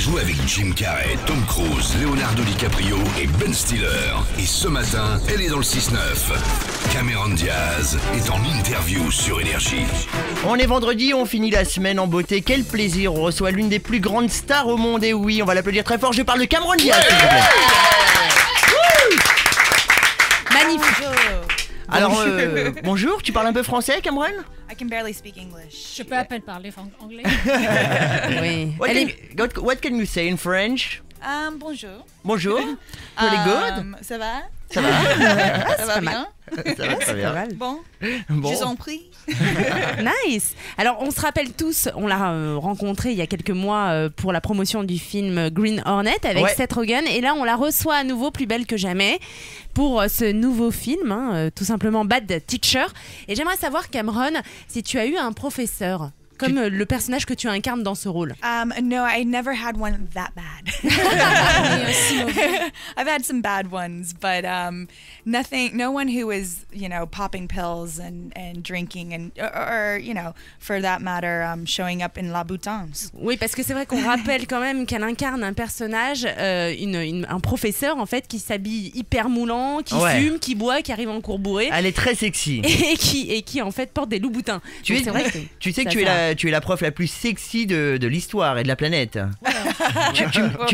joué avec Jim Carrey, Tom Cruise, Leonardo DiCaprio et Ben Stiller. Et ce matin, elle est dans le 6-9. Cameron Diaz est en interview sur Énergie. On est vendredi, on finit la semaine en beauté. Quel plaisir, on reçoit l'une des plus grandes stars au monde. Et oui, on va l'applaudir très fort. Je parle de Cameron Diaz, s'il vous plaît. Magnifique. Alors, bonjour, tu parles un peu français, Cameron? I can barely speak English. Je peux à peine parler anglais. Oui. What can you say in French? Bonjour. Bonjour. Pretty good. Ça va? Ça va? Ça va bien? Ça va très bien. Bon. Bon. Je vous en prie. Nice. Alors on se rappelle tous, on l'a rencontré il y a quelques mois pour la promotion du film Green Hornet avec Seth Rogen, et là on la reçoit à nouveau plus belle que jamais pour ce nouveau film, tout simplement Bad Teacher. Et j'aimerais savoir, Cameron, si tu as eu un professeur comme le personnage que tu incarnes dans ce rôle. No, I never had one that bad. I've had some bad ones, but no one who was, popping pills and drinking or for that matter, showing up in Louboutins. Oui, parce que c'est vrai qu'on rappelle quand même qu'elle incarne un personnage, un professeur en fait, qui s'habille hyper moulant, qui fume, qui boit, qui arrive en cours bourré. Elle est très sexy. Et qui en fait porte des Louboutins. Tu sais que tu es la prof la plus sexy de l'histoire et de la planète.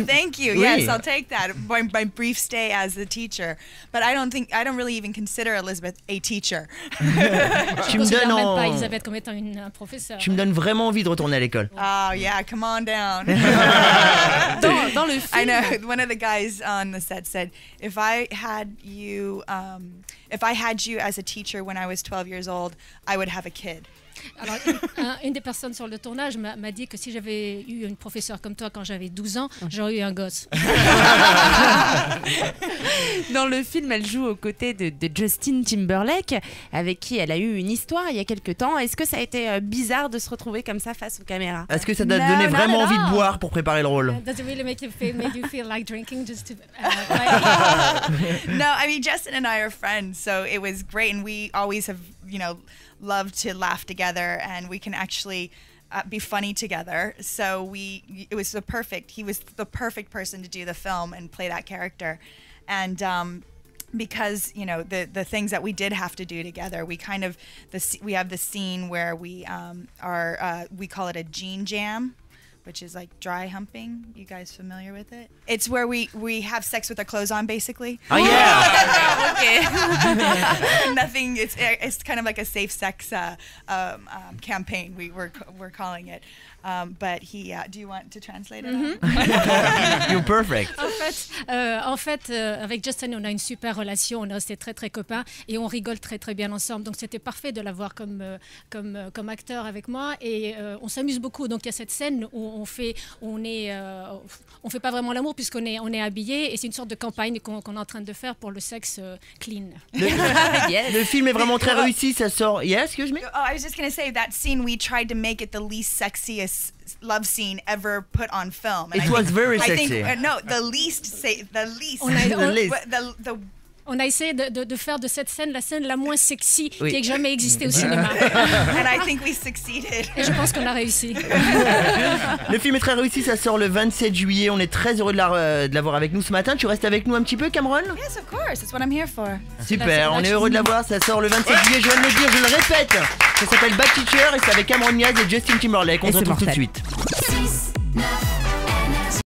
Thank you. Oui. Yes, I'll take that. My brief stay as a teacher, but I don't really even consider Elizabeth a teacher. Je ne considère même pas Elisabeth comme étant un professeur. Tu me donnes vraiment envie de retourner à l'école. Oh yeah, come on down. dans le film, I know one of the guys on the set said, if I had you as a teacher when I was 12 years old, I would have a kid. Alors, une des personnes sur le tournage m'a dit que si j'avais eu une professeure comme toi quand j'avais 12 ans, j'aurais eu un gosse. Dans le film, elle joue aux côtés de Justin Timberlake, avec qui elle a eu une histoire il y a quelques temps. Est-ce que ça a été bizarre de se retrouver comme ça face aux caméras? Est-ce que ça t'a donné vraiment envie de boire pour préparer le rôle? Does it really make you feel like drinking just to No, I mean, Justin and I are friends, so it was great, and we always have, loved to laugh together, and we can actually be funny together. So he was the perfect person to do the film and play that character. And because the things that we did have to do together, we have the scene where we call it a gene jam, which is like dry humping. You guys familiar with it? It's where we have sex with our clothes on, basically. Oh yeah. Okay. Nothing. It's kind of like a safe sex campaign. We're calling it. But do you want to translate it? You're perfect. En fait, avec Justin, on a une super relation. On est restés très très copains et on rigole très très bien ensemble. Donc c'était parfait de l'avoir comme acteur avec moi, et on s'amuse beaucoup. Donc il y a cette scène où on fait pas vraiment l'amour puisqu'on est habillés, et c'est une sorte de campagne qu'on est en train de faire pour le sexe clean. Le film est vraiment très réussi, ça sort. Yeah, excuse me. Oh, I was just gonna say that scene. We tried to make it the least sexiest love scene ever put on film. It was very sexy. I think the least. On a essayé de faire de cette scène la scène la moins sexy qui ait jamais existé au cinéma. And I think we succeeded. Et je pense qu'on a réussi. Le film est très réussi, ça sort le 27 juillet. On est très heureux de l'avoir avec nous ce matin. Tu restes avec nous un petit peu, Cameron? Yes, of course. That's what I'm here for. Super, on est heureux de l'avoir. Ça sort le 27 juillet, je viens de le dire, je le répète. Ça s'appelle Bad Teacher et c'est avec Cameron Diaz et Justin Timberlake. On se retrouve tout de suite. 6, 9.